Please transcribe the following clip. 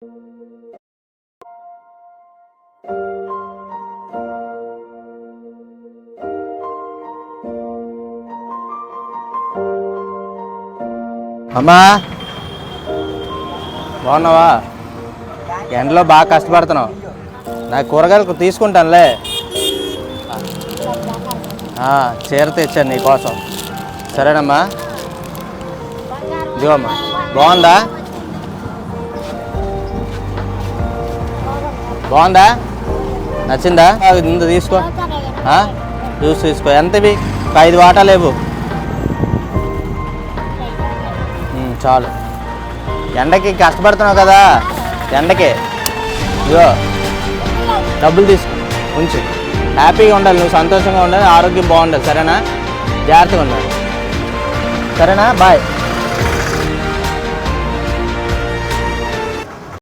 అమ్మా బాగున్నావా? ఎండలో బాగా కష్టపడుతున్నావు. నాకు కూరగాయలు తీసుకుంటానులే. చీర తెచ్చాను నీకోసం. సరేనమ్మా. ఇదిగో అమ్మా, బాగుందా? బాగుందా? నచ్చిందా? ఇంత తీసుకో, జ్యూస్ తీసుకో. ఎంతవి? 5 వాటాలు లేవు. చాలు. ఎండకి కష్టపడుతున్నావు కదా, ఎండకి. ఇదిగో డబ్బులు తీసుకో, ఉంచు. హ్యాపీగా ఉండాలి, నువ్వు సంతోషంగా ఉండాలి, ఆరోగ్యం బాగుండాలి. సరేనా? జాగ్రత్తగా ఉండాలి. సరేనా? బాయ్.